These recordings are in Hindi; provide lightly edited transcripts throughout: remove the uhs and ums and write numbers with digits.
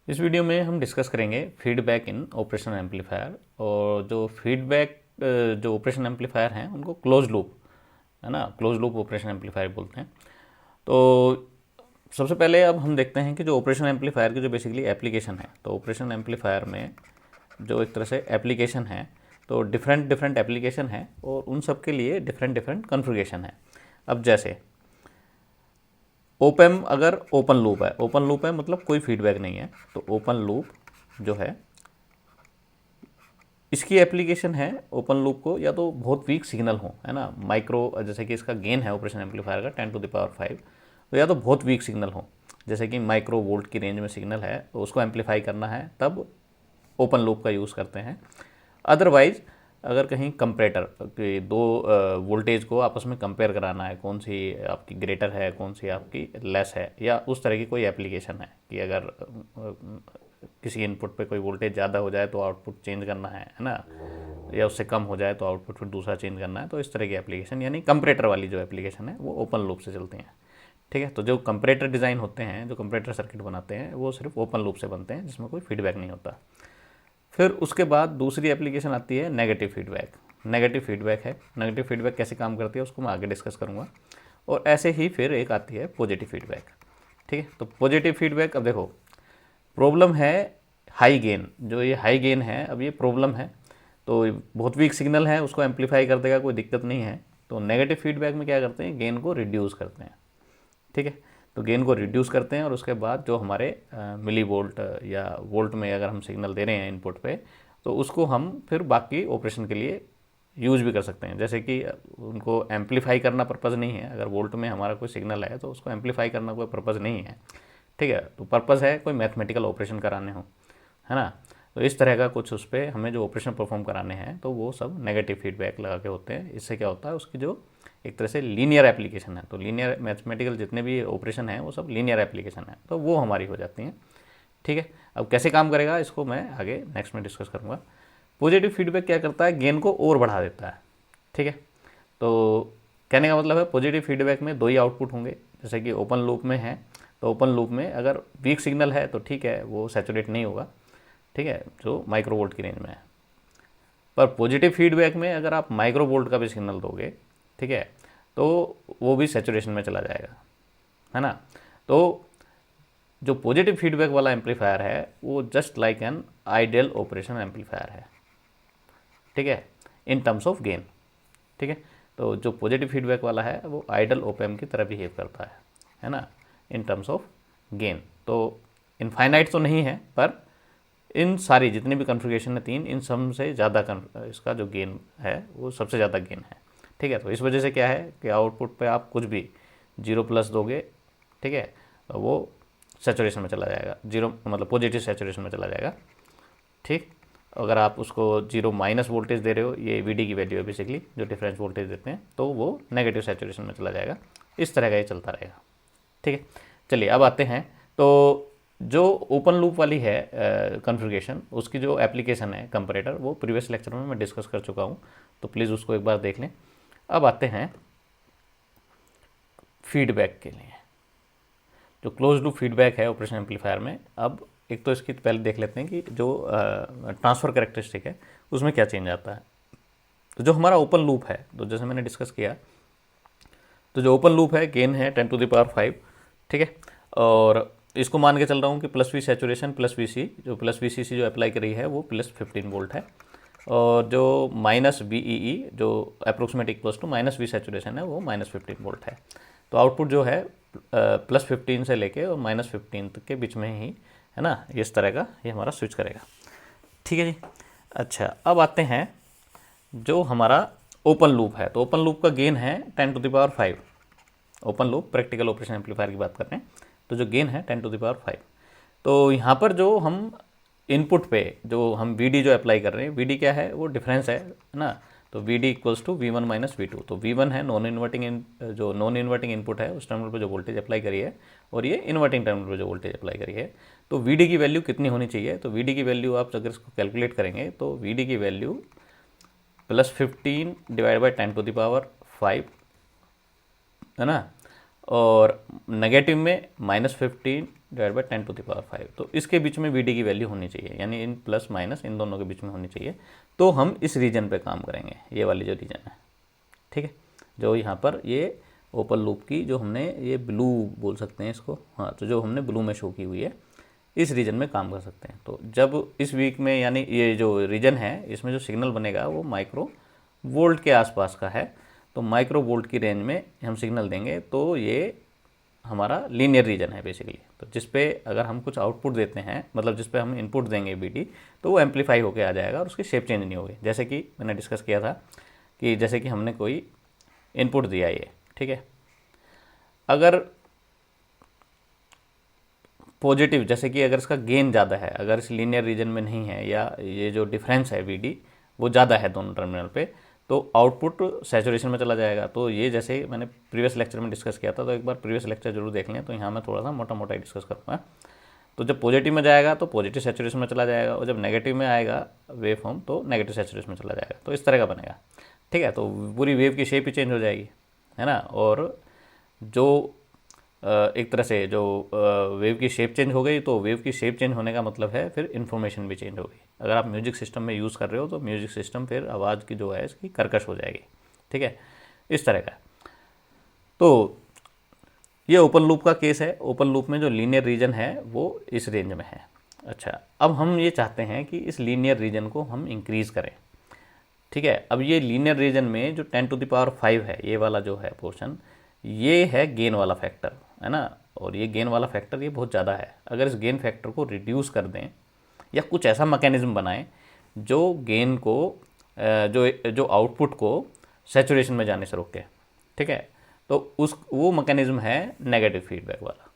इस वीडियो में हम डिस्कस करेंगे फीडबैक इन ऑपरेशनल एम्पलीफायर। और जो फीडबैक जो ऑपरेशन एम्पलीफायर हैं उनको क्लोज लूप, है ना, क्लोज लूप ऑपरेशन एम्पलीफायर बोलते हैं। तो सबसे पहले अब हम देखते हैं कि जो ऑपरेशन एम्पलीफायर की जो बेसिकली एप्लीकेशन है, तो ऑपरेशन एम्पलीफायर में जो एक तरह से एप्लीकेशन है, तो डिफरेंट डिफरेंट एप्लीकेशन है और उन सब के लिए डिफरेंट डिफरेंट कॉन्फ़िगरेशन है। अब जैसे ओपन, अगर ओपन लूप है, ओपन लूप है मतलब कोई फीडबैक नहीं है, तो ओपन लूप जो है इसकी एप्लीकेशन है ओपन लूप को या तो बहुत वीक सिग्नल हो, है ना, माइक्रो, जैसे कि इसका गेन है ऑपरेशन एम्पलीफायर का 10⁵, तो या तो बहुत वीक सिग्नल हो, जैसे कि माइक्रो वोल्ट की रेंज में सिग्नल है तो उसको एम्पलीफाई करना है, तब ओपन लूप का यूज़ करते हैं। अदरवाइज अगर कहीं कंपेरेटर के दो वोल्टेज को आपस में कंपेयर कराना है, कौन सी आपकी ग्रेटर है कौन सी आपकी लेस है, या उस तरह की कोई एप्लीकेशन है कि अगर किसी इनपुट पे कोई वोल्टेज ज़्यादा हो जाए तो आउटपुट चेंज करना है ना, या उससे कम हो जाए तो आउटपुट फिर दूसरा चेंज करना है, तो इस तरह की एप्लीकेशन यानी कंपरेटर वाली जो एप्लीकेशन है वो ओपन लूप से चलती हैं। ठीक है, तो जो कंपरेटर डिज़ाइन होते हैं, जो कंपरेटर सर्किट बनाते हैं, वो सिर्फ ओपन लूप से बनते हैं जिसमें कोई फीडबैक नहीं होता। फिर उसके बाद दूसरी एप्लीकेशन आती है नेगेटिव फीडबैक। नेगेटिव फीडबैक है, नेगेटिव फीडबैक कैसे काम करती है उसको मैं आगे डिस्कस करूँगा। और ऐसे ही फिर एक आती है पॉजिटिव फीडबैक। ठीक है, तो पॉजिटिव फीडबैक, अब देखो प्रॉब्लम है हाई गेन, जो ये हाई गेन है, अब ये प्रॉब्लम है, तो बहुत वीक सिग्नल है, उसको एम्पलीफाई कर देगा, कोई दिक्कत नहीं है। तो नेगेटिव फीडबैक में क्या करते हैं, गेन को रिड्यूस करते हैं। ठीक है, तो गेन को रिड्यूस करते हैं और उसके बाद जो हमारे मिली वोल्ट या वोल्ट में अगर हम सिग्नल दे रहे हैं इनपुट पे, तो उसको हम फिर बाकी ऑपरेशन के लिए यूज भी कर सकते हैं। जैसे कि उनको एम्पलीफाई करना पर्पज़ नहीं है, अगर वोल्ट में हमारा कोई सिग्नल है तो उसको एम्पलीफाई करना कोई पर्पज़ नहीं है। ठीक है, तो पर्पज़ है कोई मैथमेटिकल ऑपरेशन कराने हो, है ना, तो इस तरह का कुछ उस पर हमें जो ऑपरेशन परफॉर्म कराने हैं तो वो सब नेगेटिव फीडबैक लगा के होते हैं। इससे क्या होता है, उसकी जो एक तरह से लीनियर एप्लीकेशन है, तो लीनियर मैथमेटिकल जितने भी ऑपरेशन हैं वो सब लीनियर एप्लीकेशन है, तो वो हमारी हो जाती हैं। ठीक है, अब कैसे काम करेगा इसको मैं आगे नेक्स्ट में डिस्कस करूँगा। पॉजिटिव फीडबैक क्या करता है, गेन को और बढ़ा देता है। ठीक है, तो कहने का मतलब है पॉजिटिव फीडबैक में दो ही आउटपुट होंगे, जैसे कि ओपन लूप में है, तो ओपन लूप में अगर वीक सिग्नल है तो ठीक है, वो सैचुरेट नहीं होगा, ठीक है, जो माइक्रो वोल्ट की रेंज में है। पर पॉजिटिव फीडबैक में अगर आप माइक्रो वोल्ट का भी सिग्नल दोगे, ठीक है, तो वो भी सैचुरेशन में चला जाएगा, है ना। तो जो पॉजिटिव फीडबैक वाला एम्पलीफायर है वो just like an ideal operation amplifier है। ठीक है, इन टर्म्स ऑफ गेन। ठीक है, तो जो पॉजिटिव फीडबैक वाला है वो आइडियल ओप एम्प की तरह बिहेव करता है ना, इन टर्म्स ऑफ गेन। तो इनफाइनाइट तो नहीं है, पर इन सारी जितनी भी कॉन्फ़िगरेशन है तीन, इन सब से ज़्यादा इसका जो गेन है वो सबसे ज़्यादा गेन है। ठीक है, तो इस वजह से क्या है कि आउटपुट पे आप कुछ भी 0+ दोगे, ठीक है, तो वो सैचुरेशन में चला जाएगा, 0 मतलब पॉजिटिव सैचुरेशन में चला जाएगा। ठीक, अगर आप उसको 0- वोल्टेज दे रहे हो, ये वीडी की वैल्यू है बेसिकली जो डिफरेंस वोल्टेज देते हैं, तो वो नेगेटिव सैचुरेशन में चला जाएगा। इस तरह का ये चलता रहेगा। ठीक है, चलिए अब आते हैं, तो जो ओपन लूप वाली है कॉन्फ़िगरेशन, उसकी जो एप्लीकेशन है कंपैरेटर, वो प्रीवियस लेक्चर में मैं डिस्कस कर चुका हूँ, तो प्लीज़ उसको एक बार देख लें। अब आते हैं फीडबैक के लिए, जो क्लोज लूप फीडबैक है ऑपरेशन एम्पलीफायर में। अब एक तो इसकी पहले देख लेते हैं कि जो ट्रांसफ़र कैरेक्टरिस्टिक है उसमें क्या चेंज आता है। तो जो हमारा ओपन लूप है, तो जैसे मैंने डिस्कस किया, तो जो ओपन लूप है गेन है 10⁵, ठीक है, और इसको मान के चल रहा हूँ कि +V सैचुरेशन +VC, जो +VCC जो अप्लाई करी है वो +15 वोल्ट है, और जो -VEE जो approximate equals to -V saturation है वो -15 वोल्ट है। तो आउटपुट जो है +15 से लेके और -15 तक के बीच में ही, है ना, इस तरह का ये हमारा स्विच करेगा। ठीक है जी। अच्छा, अब आते हैं जो हमारा ओपन लूप है, तो ओपन लूप का गेन है 10⁵। Open loop practical operation amplifier की बात कर रहे हैं, तो जो गेन है 10⁵। तो यहाँ पर जो हम इनपुट पे जो हम VD जो अप्लाई कर रहे हैं, VD क्या है, वो डिफरेंस है ना, तो VD equals to V1 - V2। तो V1 है नॉन इन्वर्टिंग, जो नॉन इन्वर्टिंग इनपुट है उस टर्मिनल पर जो वोल्टेज अप्लाई करी है, और ये इन्वर्टिंग टर्मिनल पर जो वोल्टेज अप्लाई करी है। तो VD की वैल्यू कितनी होनी चाहिए, तो VD की वैल्यू आप अगर इसको कैलकुलेट करेंगे तो VD की वैल्यू +15 डिवाइड बाई 10⁵, है ना, और नेगेटिव में -15 डिवाइड बाई 10⁵ तो इसके बीच में वी डी की वैल्यू होनी चाहिए, यानी इन प्लस माइनस इन दोनों के बीच में होनी चाहिए। तो हम इस रीजन पे काम करेंगे, ये वाली जो रीजन है, ठीक है, जो यहाँ पर ये ओपन लूप की जो हमने ये ब्लू बोल सकते हैं इसको, हाँ, तो जो हमने ब्लू में शो की हुई है इस रीजन में काम कर सकते हैं। तो जब इस वीक में यानी ये जो रीजन है इसमें जो सिग्नल बनेगा वो माइक्रो वोल्ट के आसपास का है, तो माइक्रो वोल्ट की रेंज में हम सिग्नल देंगे तो ये हमारा लीनियर रीजन है बेसिकली। तो जिस पे अगर हम कुछ आउटपुट देते हैं, मतलब जिस पे हम इनपुट देंगे बीटी, तो वो एम्पलीफाई होकर आ जाएगा और उसकी शेप चेंज नहीं होगी। जैसे कि मैंने डिस्कस किया था कि जैसे कि हमने कोई इनपुट दिया ये, ठीक है, अगर पॉजिटिव, जैसे कि अगर इसका गेन ज़्यादा है, अगर इस लीनियर रीजन में नहीं है या ये जो डिफरेंस है वीडी वो ज़्यादा है दोनों टर्मिनल पे, तो आउटपुट सैचुरेशन में चला जाएगा। तो ये जैसे मैंने प्रीवियस लेक्चर में डिस्कस किया था, तो एक बार प्रीवियस लेक्चर जरूर देख लें, तो यहाँ मैं थोड़ा सा मोटा मोटा ही डिस्कस करूँगा। तो जब पॉजिटिव में जाएगा तो पॉजिटिव सैचुरेशन में चला जाएगा, और जब नेगेटिव में आएगा वेव फॉर्म तो नेगेटिव सैचुरेशन में चला जाएगा। तो इस तरह का बनेगा, ठीक है। तो पूरी वेव की शेप ही चेंज हो जाएगी, है ना। और जो एक तरह से जो वेव की शेप चेंज हो गई, तो वेव की शेप चेंज होने का मतलब है फिर इन्फॉर्मेशन भी चेंज होगी। अगर आप म्यूजिक सिस्टम में यूज़ कर रहे हो तो म्यूजिक सिस्टम फिर आवाज़ की जो है इसकी कर्कश हो जाएगी, ठीक है, इस तरह का। तो ये ओपन लूप का केस है। ओपन लूप में जो लीनियर रीजन है वो इस रेंज में है। अच्छा, अब हम ये चाहते हैं कि इस लीनियर रीजन को हम इंक्रीज़ करें, ठीक है। अब ये लीनियर रीजन में जो 10⁵ है, ये वाला जो है पोर्शन, ये है गेन वाला फैक्टर, है ना। और ये गेन वाला फैक्टर ये बहुत ज़्यादा है। अगर इस गेन फैक्टर को रिड्यूस कर दें या कुछ ऐसा मैकेनिज्म बनाएं जो गेन को जो आउटपुट को सैचुरेशन में जाने से रोके, ठीक है, तो वो मैकेनिज्म है नेगेटिव फीडबैक वाला,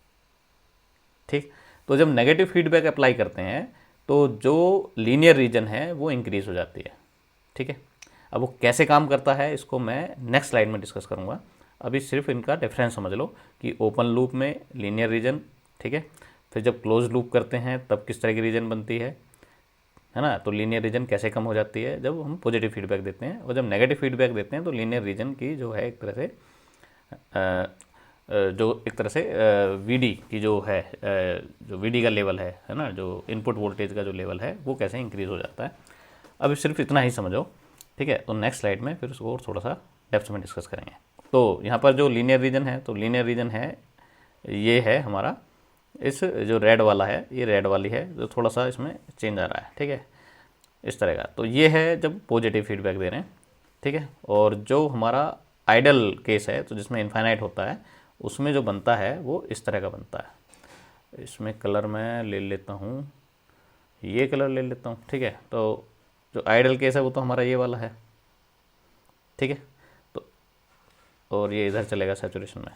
ठीक। तो जब नेगेटिव फीडबैक अप्लाई करते हैं तो जो लीनियर रीजन है वो इंक्रीज़ हो जाती है, ठीक है। अब वो कैसे काम करता है इसको मैं नेक्स्ट स्लाइड में डिस्कस करूँगा। अभी सिर्फ इनका डिफरेंस समझ लो कि ओपन लूप में लीनियर रीजन, ठीक है, फिर जब क्लोज लूप करते हैं तब किस तरह की रीजन बनती है ना। तो लीनियर रीजन कैसे कम हो जाती है जब हम पॉजिटिव फीडबैक देते हैं, और जब नेगेटिव फीडबैक देते हैं तो लीनियर रीजन की जो है एक तरह से वीडी की जो है जो वीडी का लेवल है ना, जो इनपुट वोल्टेज का जो लेवल है वो कैसे इंक्रीज़ हो जाता है। अभी सिर्फ इतना ही समझो, ठीक है। तो नेक्स्ट स्लाइड में फिर उसको और थोड़ा सा डेप्थ में डिस्कस करेंगे। तो यहाँ पर जो लीनियर रीजन है, तो लीनियर रीजन है ये है हमारा, इस जो रेड वाला है ये रेड वाली है, जो थोड़ा सा इसमें चेंज आ रहा है, ठीक है, इस तरह का। तो ये है जब पॉजिटिव फीडबैक दे रहे हैं, ठीक है। और जो हमारा आइडल केस है, तो जिसमें इनफाइनाइट होता है, उसमें जो बनता है वो इस तरह का बनता है। इसमें कलर मैं ले लेता हूँ, ये कलर ले लेता हूँ, ठीक है। तो जो आइडल केस है वो तो हमारा ये वाला है, ठीक है। तो और ये इधर चलेगा सैचुरेशन में।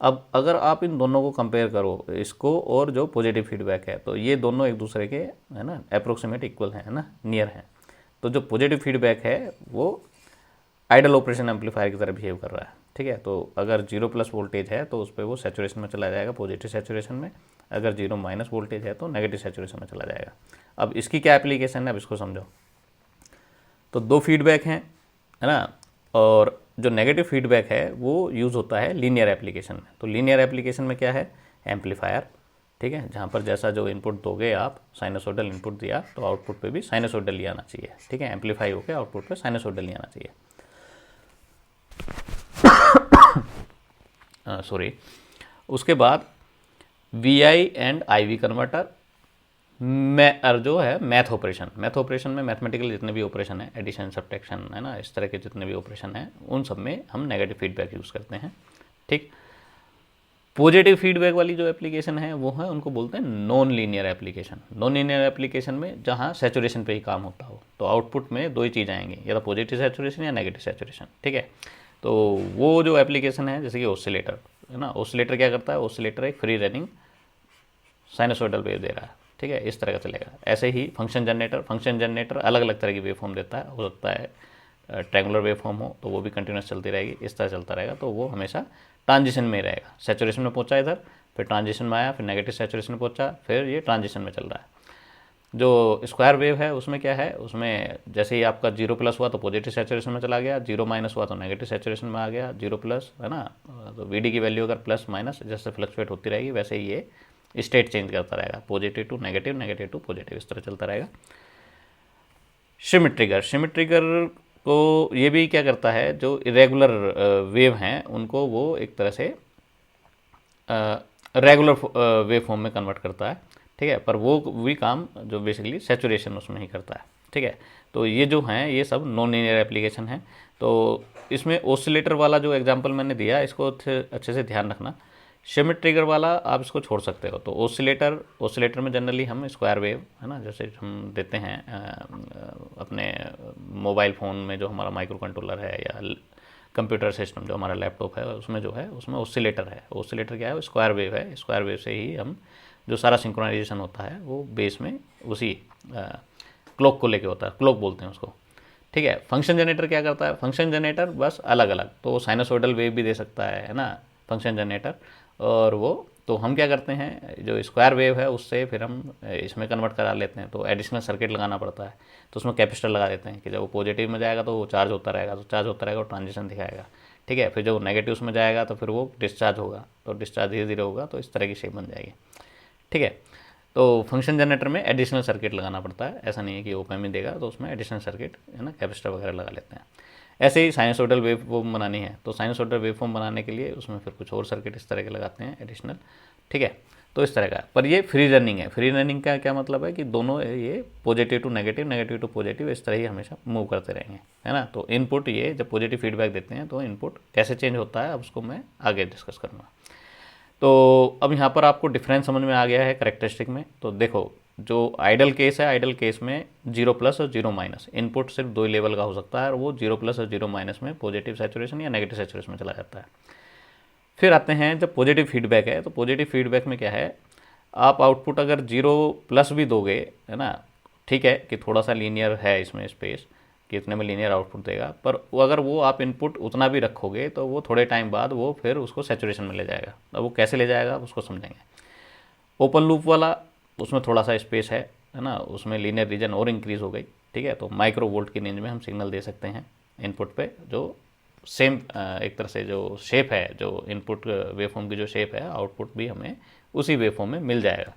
अब अगर आप इन दोनों को कंपेयर करो, इसको और जो पॉजिटिव फीडबैक है, तो ये दोनों एक दूसरे के, है ना, अप्रोक्सीमेट इक्वल है ना, नियर हैं। तो जो पॉजिटिव फीडबैक है वो आइडल ऑपरेशन एम्पलीफायर की तरह बिहेव कर रहा है, ठीक है। तो अगर 0+ वोल्टेज है तो उस पर वो सैचुरेशन में चला जाएगा, पॉजिटिव सैचुरेशन में। अगर 0- वोल्टेज है तो नेगेटिव सैचुरेशन में चला जाएगा। अब इसकी क्या एप्लीकेशन है, अब इसको समझो। तो दो फीडबैक हैं, है ना, और जो नेगेटिव फीडबैक है वो यूज़ होता है लीनियर एप्लीकेशन में। तो लीनियर एप्लीकेशन में क्या है, एम्पलीफायर, ठीक है, जहाँ पर जैसा जो इनपुट दोगे आप, साइनसोइडल इनपुट दिया तो आउटपुट पे भी साइनसोइडल ही आना चाहिए, ठीक है, एम्पलीफाई होकर आउटपुट पे साइनसोइडल ही आना चाहिए। सॉरी। उसके बाद VI एंड IV कन्वर्टर, जो है मैथ ऑपरेशन में मैथमेटिकल जितने भी ऑपरेशन है, एडिशन, सब्ट्रैक्शन, है ना, इस तरह के जितने भी ऑपरेशन हैं उन सब में हम नेगेटिव फीडबैक यूज़ करते हैं, ठीक। पॉजिटिव फीडबैक वाली जो एप्लीकेशन है वो है, उनको बोलते हैं non linear application. Non linear application में जहाँ सैचुरेशन पे ही काम होता हो, तो आउटपुट में दो ही चीज़ आएंगी, या तो पॉजिटिव सैचुरेशन या नेगेटिव सैचुरेशन, ठीक है। तो वो जो एप्लीकेशन है, जैसे कि ऑसिलेटर, है ना, ऑसिलेटर क्या करता है, ऑसिलेटर एक फ्री रनिंग साइनसोइडल वेव दे रहा है, ठीक है, इस तरह का चलेगा। ऐसे ही फंक्शन जनरेटर अलग अलग तरह की वेव फॉर्म देता है। हो सकता है ट्रायंगुलर वेव फॉर्म हो तो वो भी कंटिन्यूस चलती रहेगी, इस तरह चलता रहेगा। तो वो हमेशा ट्रांजिशन में ही रहेगा। सैचुरेशन में पहुंचा इधर, फिर ट्रांजिशन में आया, फिर नेगेटिव सैचुरेशन में पहुंचा, फिर ये ट्रांजिशन में चल रहा है। जो स्क्वायर वेव है उसमें क्या है, उसमें जैसे ही आपका 0+ हुआ तो पॉजिटिव सैचुरेशन में चला गया, 0- हुआ तो नेगेटिव सैचुरेशन में आ गया, 0+, है ना। तो VD की वैल्यू अगर प्लस माइनस जैसे फ्लक्चुएट होती रहेगी, वैसे ही ये स्टेट चेंज करता रहेगा, positive to negative, negative to positive, इस तरह चलता रहेगा। शिमिट ट्रिगर को ये भी क्या करता है, जो इरेगुलर वेव हैं उनको वो एक तरह से रेगुलर वेव फॉर्म में कन्वर्ट करता है, ठीक है, पर वो भी काम जो बेसिकली सैचुरेशन उसमें ही करता है, ठीक है। तो ये जो हैं ये सब नॉन लीनियर एप्लीकेशन है। तो इसमें ऑसिलेटर वाला जो एग्जांपल मैंने दिया इसको अच्छे से ध्यान रखना। शिमिट ट्रिगर वाला आप इसको छोड़ सकते हो। तो ऑसिलेटर में जनरली हम स्क्वायर वेव, है ना, जैसे हम देते हैं अपने मोबाइल फ़ोन में जो हमारा माइक्रो कंट्रोलर है या कंप्यूटर सिस्टम जो हमारा लैपटॉप है उसमें जो है उसमें ऑसिलेटर है। ऑसिलेटर क्या है, स्क्वायर वेव है। स्क्वायर वेव से ही हम जो सारा सिंक्रोनाइजेशन होता है वो बेस में उसी क्लॉक को लेके होता है, क्लॉक बोलते हैं उसको, ठीक है। फंक्शन जनरेटर क्या करता है, फंक्शन जनरेटर बस अलग अलग, तो साइनसोइडल वेव भी दे सकता है ना फंक्शन जनरेटर। और वो तो हम क्या करते हैं, जो स्क्वायर वेव है उससे फिर हम इसमें कन्वर्ट करा लेते हैं, तो एडिशनल सर्किट लगाना पड़ता है। तो उसमें कैपेसिटर लगा देते हैं कि जब वो पॉजिटिव में जाएगा तो वो चार्ज होता रहेगा, तो चार्ज होता रहेगा और ट्रांजिशन दिखाएगा, ठीक है। फिर जब नेगेटिव में जाएगा तो फिर वो डिस्चार्ज होगा, तो डिस्चार्ज धीरे धीरे होगा, तो इस तरह की शेप बन जाएगी, ठीक है। तो फंक्शन जनरेटर में एडिशनल सर्किट लगाना पड़ता है, ऐसा नहीं है कि ओपन में देगा तो उसमें एडिशनल सर्किट, है ना, कैपेसिटर वगैरह लगा लेते हैं। ऐसे ही साइनसोइडल वेव फॉर्म बनानी है तो साइनसोइडल वेव फॉर्म बनाने के लिए उसमें फिर कुछ और सर्किट इस तरह के लगाते हैं एडिशनल, ठीक है। तो इस तरह का, पर ये फ्री रनिंग है। फ्री रनिंग का क्या मतलब है कि दोनों ये positive to negative, negative to positive, इस तरह ही हमेशा मूव करते रहेंगे, है ना। तो इनपुट ये जब पॉजिटिव फीडबैक देते हैं तो इनपुट कैसे चेंज होता है अब उसको मैं आगे डिस्कस करूँगा। तो अब यहाँ पर आपको डिफरेंस समझ में आ गया है करेक्टरिस्टिक में। तो देखो, जो आइडल केस है, आइडल केस में 0+ और 0- इनपुट सिर्फ दो ही लेवल का हो सकता है, और वो 0+ और 0- में पॉजिटिव सैचुरेशन या नेगेटिव सैचुरेशन में चला जाता है। फिर आते हैं जब पॉजिटिव फीडबैक है, तो पॉजिटिव फीडबैक में क्या है, आप आउटपुट अगर 0+ भी दोगे, है ना, ठीक है, कि थोड़ा सा लीनियर है इसमें स्पेस कि इतने में लीनियर आउटपुट देगा, पर वो अगर वो आप इनपुट उतना भी रखोगे तो वो थोड़े टाइम बाद वो फिर उसको सैचुरेशन में ले जाएगा। अब वो कैसे ले जाएगा आप उसको समझेंगे। ओपन लूप वाला, उसमें थोड़ा सा स्पेस है ना, उसमें लीनियर रीजन और इंक्रीज़ हो गई, ठीक है। तो माइक्रो वोल्ट की रेंज में हम सिग्नल दे सकते हैं इनपुट पे, जो सेम एक तरह से जो शेप है, जो इनपुट वेवफॉर्म की जो शेप है, आउटपुट भी हमें उसी वेवफॉर्म में मिल जाएगा।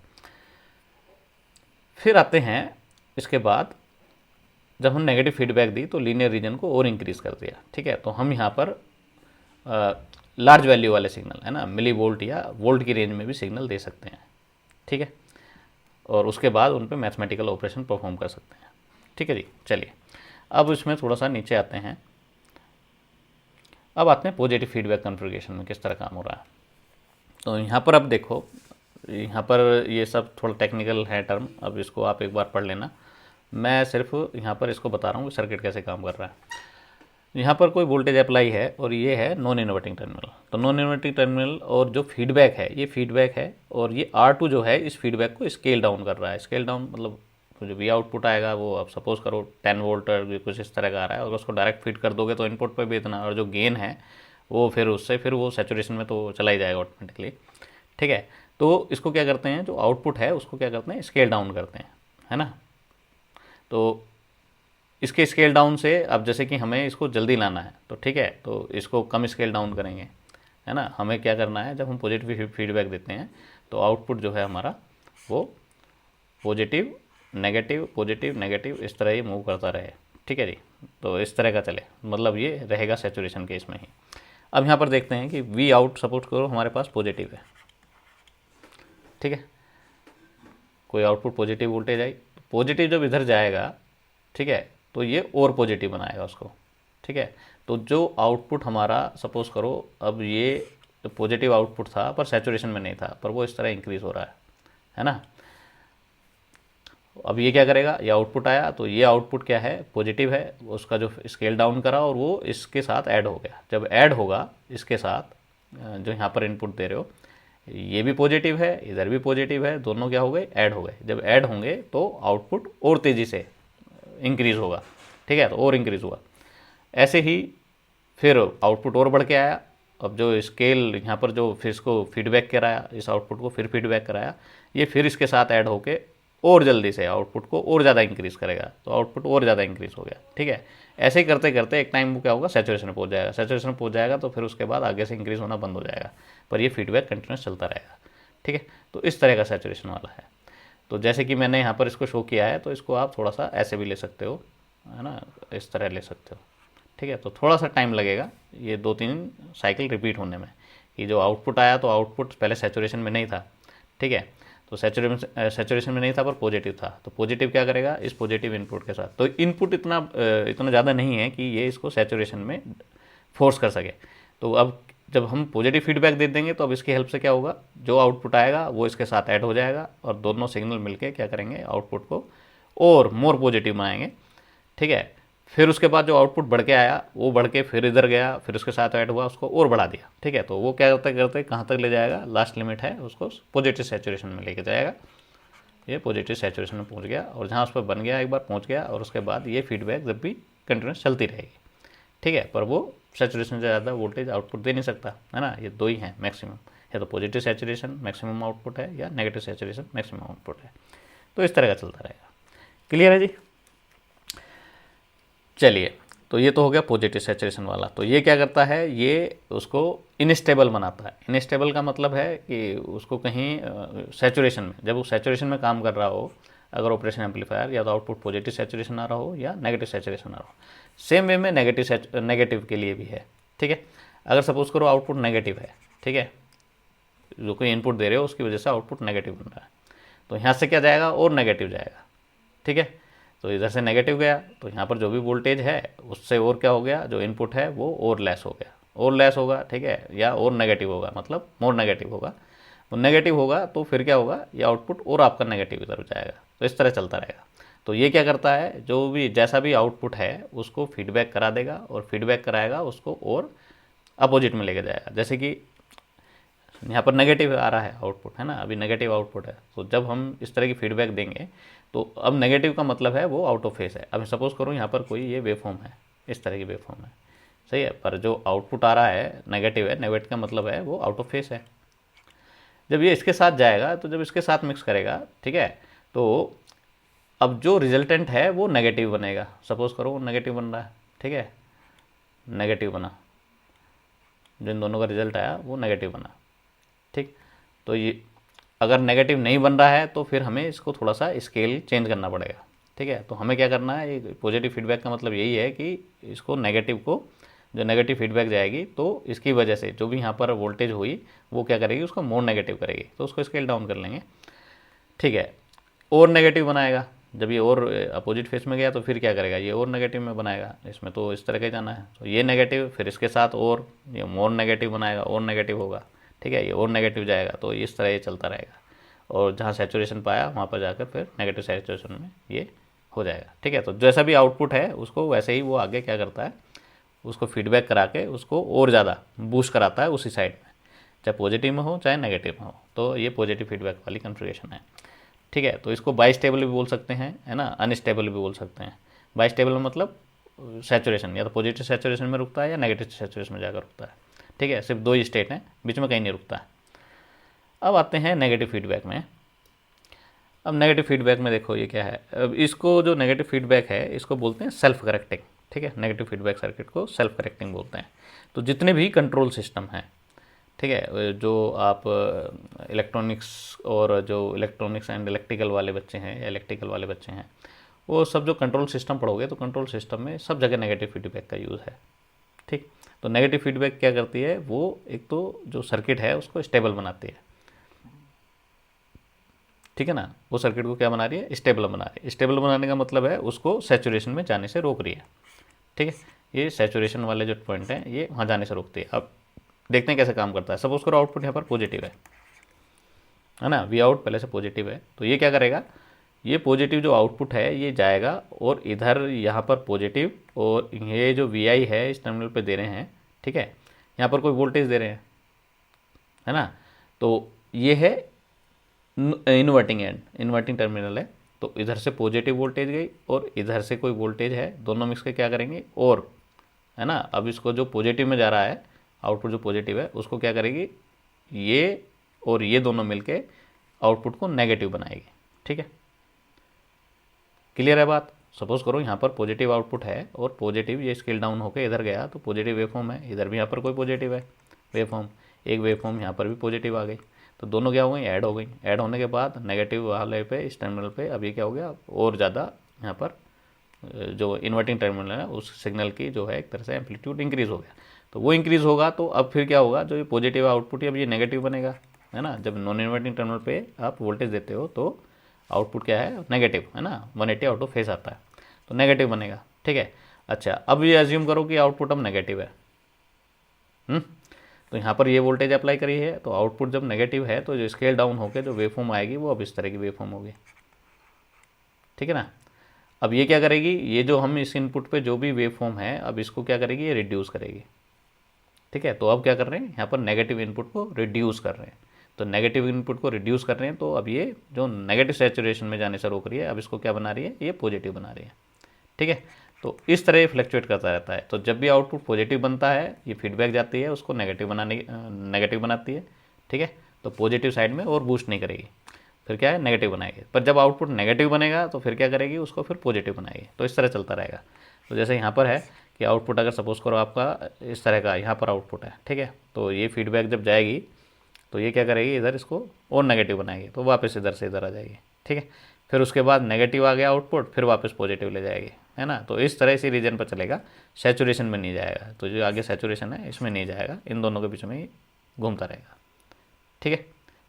फिर आते हैं इसके बाद, जब हम नेगेटिव फीडबैक दी तो लीनियर रीजन को और इंक्रीज़ कर दिया, ठीक है। तो हम यहाँ पर लार्ज वैल्यू वाले सिग्नल, है ना, मिली वोल्ट या वोल्ट की रेंज में भी सिग्नल दे सकते हैं, ठीक है। और उसके बाद उन पर मैथमेटिकल ऑपरेशन परफॉर्म कर सकते हैं, ठीक है जी। चलिए अब इसमें थोड़ा सा नीचे आते हैं। अब आते हैं पॉजिटिव फीडबैक कॉन्फ़िगरेशन में किस तरह काम हो रहा है। तो यहाँ पर अब देखो, यहाँ पर ये सब थोड़ा टेक्निकल है टर्म, अब इसको आप एक बार पढ़ लेना। मैं सिर्फ यहाँ पर इसको बता रहा हूँ कि सर्किट कैसे काम कर रहा है। यहाँ पर कोई वोल्टेज अप्लाई है और ये है नॉन इन्वर्टिंग टर्मिनल। तो नॉन इन्वर्टिंग टर्मिनल और जो फीडबैक है ये फीडबैक है, और ये R2 जो है इस फीडबैक को स्केल डाउन कर रहा है। स्केल डाउन मतलब तो जो वी आउटपुट आएगा वो आप सपोज करो 10 वोल्ट कुछ इस तरह का आ रहा है, और उसको डायरेक्ट फीड कर दोगे तो इनपुट पर भी इतना, और जो गेन है वो फिर उससे फिर वो सैचुरेशन में तो चला ही जाएगा ऑटोमेटिकली, ठीक है। तो इसको क्या करते हैं, जो आउटपुट है उसको क्या करते हैं, स्केल डाउन करते हैं, है ना। तो इसके स्केल डाउन से अब जैसे कि हमें इसको जल्दी लाना है तो ठीक है, तो इसको कम स्केल डाउन करेंगे, है ना। हमें क्या करना है, जब हम पॉजिटिव फीडबैक देते हैं तो आउटपुट जो है हमारा वो पॉजिटिव नेगेटिव इस तरह ही मूव करता रहे, ठीक है जी। तो इस तरह का चले, मतलब ये रहेगा सैचुरेशन केस में ही। अब यहाँ पर देखते हैं कि वी आउट सपोज करो हमारे पास पॉजिटिव है, ठीक है, कोई output positive voltage I, positive जब इधर जाएगा, ठीक है, तो ये और पॉजिटिव बनाएगा उसको, ठीक है। तो जो आउटपुट हमारा सपोज करो, अब ये पॉजिटिव आउटपुट था पर सैचुरेशन में नहीं था, पर वो इस तरह इंक्रीज़ हो रहा है ना। अब ये क्या करेगा, ये आउटपुट आया तो ये आउटपुट क्या है, पॉजिटिव है, उसका जो स्केल डाउन करा और वो इसके साथ ऐड हो गया। जब ऐड होगा इसके साथ, जो यहाँ पर इनपुट दे रहे हो, ये भी पॉजिटिव है, इधर भी पॉजिटिव है, दोनों क्या हो गए, ऐड हो गए। जब ऐड होंगे तो आउटपुट और तेज़ी से इंक्रीज़ होगा, ठीक है, तो और इंक्रीज़ हुआ। ऐसे ही फिर आउटपुट और बढ़ के आया। अब जो स्केल यहाँ पर जो फिर इसको फीडबैक कराया, इस आउटपुट को फिर फीडबैक कराया, ये फिर इसके साथ ऐड होके और जल्दी से आउटपुट को और ज़्यादा इंक्रीज़ करेगा, तो आउटपुट और ज़्यादा इंक्रीज़ हो गया, ठीक है। ऐसे ही करते करते एक टाइम वो क्या होगा, सैचुरेशन में पहुँच जाएगा। सैचुरेशन में पहुँच जाएगा तो फिर उसके बाद आगे से इंक्रीज़ होना बंद हो जाएगा, पर ये फीडबैक कंटिन्यूस चलता रहेगा, ठीक है। तो इस तरह का सैचुरेशन वाला है। तो जैसे कि मैंने यहाँ पर इसको शो किया है, तो इसको आप थोड़ा सा ऐसे भी ले सकते हो, है ना, इस तरह ले सकते हो, ठीक है। तो थोड़ा सा टाइम लगेगा ये 2-3 साइकिल रिपीट होने में, कि जो आउटपुट आया तो आउटपुट पहले सैचुरेशन में नहीं था, ठीक है। तो सैचुरेशन में नहीं था पर पॉजिटिव था, तो पॉजिटिव क्या करेगा इस पॉजिटिव इनपुट के साथ, तो इनपुट इतना ज़्यादा नहीं है कि ये इसको सैचुरेशन में फोर्स कर सके। तो अब जब हम पॉजिटिव फीडबैक दे देंगे तो अब इसकी हेल्प से क्या होगा, जो आउटपुट आएगा वो इसके साथ ऐड हो जाएगा और दोनों सिग्नल मिलके क्या करेंगे, आउटपुट को और मोर पॉजिटिव बनाएंगे, ठीक है। फिर उसके बाद जो आउटपुट बढ़ के आया वो बढ़ के फिर इधर गया, फिर उसके साथ ऐड हुआ, उसको और बढ़ा दिया, ठीक है। तो वो क्या करते करते कहाँ तक ले जाएगा, लास्ट लिमिट है उसको पॉजिटिव सैचुरेशन में लेके जाएगा। ये पॉजिटिव सैचुरेशन में पहुँच गया और जहाँ उस पर बन गया एक बार पहुँच गया, और उसके बाद ये फीडबैक जब भी कंटिन्यूस चलती रहेगी, ठीक है। पर वो सैचुरेशन से ज़्यादा वोल्टेज आउटपुट दे नहीं सकता, है ना। ये दो ही हैं मैक्सिमम, या तो पॉजिटिव सैचुरेशन मैक्सिमम आउटपुट है या नेगेटिव सैचुरेशन मैक्सिमम आउटपुट है। तो इस तरह का चलता रहेगा। क्लियर है जी। चलिए, तो ये तो हो गया पॉजिटिव सैचुरेशन वाला। तो ये क्या करता है, ये उसको इनस्टेबल बनाता है। इनस्टेबल का मतलब है कि उसको कहीं सैचुरेशन में, जब वो सैचुरेशन में काम कर रहा हो अगर ऑपरेशन एम्पलीफायर, या तो आउटपुट पॉजिटिव सैचुरेशन आ रहा हो या नेगेटिव सैचुरेशन आ रहा हो। सेम वे में नेगेटिव के लिए भी है, ठीक है। अगर सपोज करो आउटपुट नेगेटिव है, ठीक है, जो कोई इनपुट दे रहे हो उसकी वजह से आउटपुट नेगेटिव बन रहा है, तो यहाँ से क्या जाएगा, और नेगेटिव जाएगा, ठीक है। तो इधर से नेगेटिव गया तो यहाँ पर जो भी वोल्टेज है उससे और क्या हो गया, जो इनपुट है वो और लेस हो गया, और लेस होगा, ठीक है, या और नेगेटिव होगा, मतलब मोर नेगेटिव होगा। तो नेगेटिव होगा तो फिर क्या होगा, ये आउटपुट और आपका नेगेटिव इधर जाएगा। तो इस तरह चलता रहेगा। तो ये क्या करता है, जो भी जैसा भी आउटपुट है उसको फीडबैक करा देगा, और फीडबैक कराएगा उसको और अपोजिट में लेके जाएगा। जैसे कि यहाँ पर नेगेटिव आ रहा है आउटपुट, है ना, अभी नेगेटिव आउटपुट है। तो जब हम इस तरह की फीडबैक देंगे तो अब नेगेटिव का मतलब है वो आउट ऑफ फेस है। अब सपोज करो यहाँ पर कोई ये वेवफॉर्म है, इस तरह की वेवफॉर्म है, सही है, पर जो आउटपुट आ रहा है नेगेटिव है, नेगेटिव का मतलब है वो आउट ऑफ फेस है। जब ये इसके साथ जाएगा, तो जब इसके साथ मिक्स करेगा, ठीक है, तो अब जो रिजल्टेंट है वो नेगेटिव बनेगा। सपोज करो नेगेटिव बन रहा है, ठीक है, नेगेटिव बना, जिन दोनों का रिजल्ट आया वो नेगेटिव बना, ठीक। तो ये अगर नेगेटिव नहीं बन रहा है तो फिर हमें इसको थोड़ा सा स्केल चेंज करना पड़ेगा, ठीक है। तो हमें क्या करना है, पॉजिटिव फीडबैक का मतलब यही है कि इसको नेगेटिव को, जो नेगेटिव फीडबैक जाएगी तो इसकी वजह से जो भी यहाँ पर वोल्टेज हुई वो क्या करेगी, उसको मोर नेगेटिव करेगी, तो उसको स्केल डाउन कर लेंगे, ठीक है। और नेगेटिव बनाएगा, जब ये और अपोजिट फेस में गया तो फिर क्या करेगा, ये और नेगेटिव में बनाएगा। इसमें तो इस तरह का जाना है, तो ये नेगेटिव, फिर इसके साथ और ये मोर नेगेटिव बनाएगा, और नेगेटिव होगा, ठीक है, ये और नेगेटिव जाएगा। तो इस तरह ये चलता रहेगा, और जहाँ सैचुरेशन पाया वहाँ पर जाकर फिर नेगेटिव सैचुरेशन में ये हो जाएगा, ठीक है। तो जैसा भी आउटपुट है उसको वैसे ही वो आगे क्या करता है, उसको फीडबैक करा के उसको और ज़्यादा बूस्ट कराता है उसी साइड में, चाहे पॉजिटिव में हो चाहे नेगेटिव में हो। तो ये पॉजिटिव फीडबैक वाली कॉन्फ़िगरेशन है, ठीक है। तो इसको बाईस्टेबल भी बोल सकते हैं, है ना, अनस्टेबल भी बोल सकते हैं। बाईस्टेबल मतलब सैचुरेशन या तो पॉजिटिव सैचुरेशन में रुकता है या नेगेटिव सैचुरेशन में जाकर रुकता है, ठीक है। सिर्फ दो ही स्टेट हैं, बीच में कहीं नहीं रुकता है। अब आते हैं नेगेटिव फीडबैक में। अब नेगेटिव फीडबैक में देखो ये क्या है, अब इसको जो नेगेटिव फीडबैक है इसको बोलते हैं सेल्फ करेक्टिंग, ठीक है। नेगेटिव फीडबैक सर्किट को सेल्फ करेक्टिंग बोलते हैं। तो जितने भी कंट्रोल सिस्टम हैं, ठीक है, जो आप इलेक्ट्रॉनिक्स और जो इलेक्ट्रॉनिक्स एंड इलेक्ट्रिकल वाले बच्चे हैं या इलेक्ट्रिकल वाले बच्चे हैं, वो सब जो कंट्रोल सिस्टम पढ़ोगे तो कंट्रोल सिस्टम में सब जगह नेगेटिव फीडबैक का यूज़ है, ठीक। तो नेगेटिव फीडबैक क्या करती है, वो एक तो जो सर्किट है उसको स्टेबल बनाती है, ठीक है ना। वो सर्किट को क्या बना रही है, स्टेबल बना रही है। स्टेबल बनाने का मतलब है उसको सैचुरेशन में जाने से रोक रही है, ठीक है। ये सैचुरेशन वाले जो पॉइंट हैं ये वहाँ जाने से रोकती है। अब देखते हैं कैसे काम करता है। सपोज करो आउटपुट यहाँ पर पॉजिटिव है ना, वी आउट पहले से पॉजिटिव है, तो ये क्या करेगा, ये पॉजिटिव जो आउटपुट है ये जाएगा और इधर यहाँ पर पॉजिटिव, और ये जो वी आई है इस टर्मिनल पे दे रहे हैं, ठीक है, यहाँ पर कोई वोल्टेज दे रहे हैं, है ना। तो ये है इन्वर्टिंग एंड, इन्वर्टिंग टर्मिनल है। तो इधर से पॉजिटिव वोल्टेज गई और इधर से कोई वोल्टेज है, दोनों मिक्स के क्या करेंगे, और, है ना। अब इसको जो पॉजिटिव में जा रहा है आउटपुट जो पॉजिटिव है उसको क्या करेगी, ये और ये दोनों मिलके आउटपुट को नेगेटिव बनाएगी, ठीक है। क्लियर है बात। सपोज करो यहाँ पर पॉजिटिव आउटपुट है और पॉजिटिव ये स्केल डाउन होकर इधर गया तो पॉजिटिव वेवफॉर्म है, इधर भी यहाँ पर कोई पॉजिटिव है वेवफॉर्म, एक वेवफॉर्म यहाँ पर भी पॉजिटिव आ गई। तो दोनों क्या हो गई, ऐड हो गई। ऐड होने के बाद नेगेटिव वाले पे, इस टर्मिनल पे अब ये क्या हो गया, और ज़्यादा यहाँ पर जो इन्वर्टिंग टर्मिनल है उस सिग्नल की जो है एक तरह से एम्पलीट्यूड इंक्रीज़ हो गया। तो वो इंक्रीज़ होगा तो अब फिर क्या होगा, जो ये पॉजिटिव आउटपुट है अब ये नेगेटिव बनेगा, है ना। जब नॉन इन्वर्टिंग टर्मिनल पे आप वोल्टेज देते हो तो आउटपुट क्या है, नेगेटिव, है ना। 180 आउट ऑफ फेस आता है तो नेगेटिव बनेगा, ठीक है। अच्छा, अब ये एज्यूम करो कि आउटपुट अब नेगेटिव है। तो यहाँ पर ये वोल्टेज अप्लाई करी है तो आउटपुट जब नेगेटिव है तो जो स्केल डाउन होकर जो वेवफॉर्म आएगी वो अब इस तरह की वेवफॉर्म होगी, ठीक है ना। अब ये क्या करेगी, ये जो हम इस इनपुट पे जो भी वेवफॉर्म है अब इसको क्या करेगी, ये रिड्यूस करेगी, ठीक है। तो अब क्या कर रहे हैं, यहाँ पर नेगेटिव इनपुट को रिड्यूस कर रहे हैं। तो नेगेटिव इनपुट को रिड्यूस कर रहे हैं तो अब ये जो नेगेटिव सैचुरेशन में जाने से रोक रही है अब इसको क्या बना रही है, ये पॉजिटिव बना रही है, ठीक है। तो इस तरह फ्लक्चुएट करता रहता है। तो जब भी आउटपुट पॉजिटिव बनता है ये फीडबैक जाती है उसको नेगेटिव बनाती है, ठीक है। तो पॉजिटिव साइड में और बूस्ट नहीं करेगी, फिर क्या है, नेगेटिव बनाएगी। पर जब आउटपुट नेगेटिव बनेगा तो फिर क्या करेगी, उसको फिर पॉजिटिव बनाएगी। तो इस तरह चलता रहेगा। तो जैसे यहाँ पर है कि आउटपुट अगर सपोज करो आपका इस तरह का यहाँ पर आउटपुट है, ठीक है। तो ये फीडबैक जब जाएगी तो ये क्या करेगी, इधर इसको और नेगेटिव बनाएगी तो वापस इधर से इधर आ जाएगी, ठीक है। फिर उसके बाद नेगेटिव आ गया आउटपुट, फिर वापस पॉजिटिव ले जाएगी, है ना। तो इस तरह से रीजन पर चलेगा, सैचुरेशन में नहीं जाएगा। तो जो आगे सैचुरेशन है इसमें नहीं जाएगा, इन दोनों के बीच में ही घूमता रहेगा, ठीक है।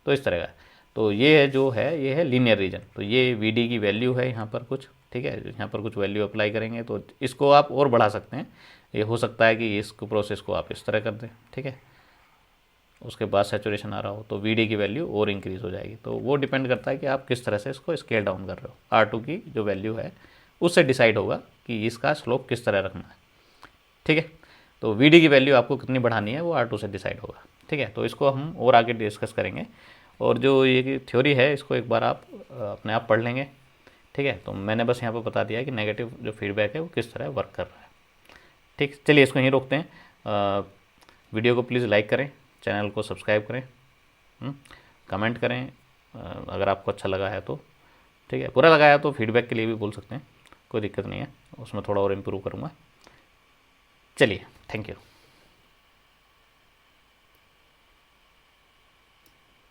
तो इस तरह का, तो ये है जो है ये है लीनियर रीजन। तो ये वी की वैल्यू है यहाँ पर कुछ, ठीक है। यहाँ पर कुछ वैल्यू अप्लाई करेंगे तो इसको आप और बढ़ा सकते हैं। ये हो सकता है कि इसको प्रोसेस को आप इस तरह कर दें, ठीक है। उसके बाद सैचुरेशन आ रहा हो तो वी की वैल्यू और इंक्रीज़ हो जाएगी। तो वो डिपेंड करता है कि आप किस तरह से इसको स्केल डाउन कर रहे हो। R2 की जो वैल्यू है उससे डिसाइड होगा कि इसका स्लोप किस तरह रखना है, ठीक है। तो वी की वैल्यू आपको कितनी बढ़ानी है वो R2 से डिसाइड होगा, ठीक है। तो इसको हम और आगे डिस्कस करेंगे। और जो ये थ्योरी है इसको एक बार आप अपने आप पढ़ लेंगे, ठीक है। तो मैंने बस यहाँ पर बता दिया कि नेगेटिव जो फीडबैक है वो किस तरह वर्क कर रहा है, ठीक। चलिए इसको यहीं रोकते हैं। वीडियो को प्लीज़ लाइक करें, चैनल को सब्सक्राइब करें, कमेंट करें अगर आपको अच्छा लगा है तो, ठीक है। बुरा लगा है तो फीडबैक के लिए भी बोल सकते हैं, कोई दिक्कत नहीं है, उसमें थोड़ा और इम्प्रूव करूँगा। चलिए, थैंक यू।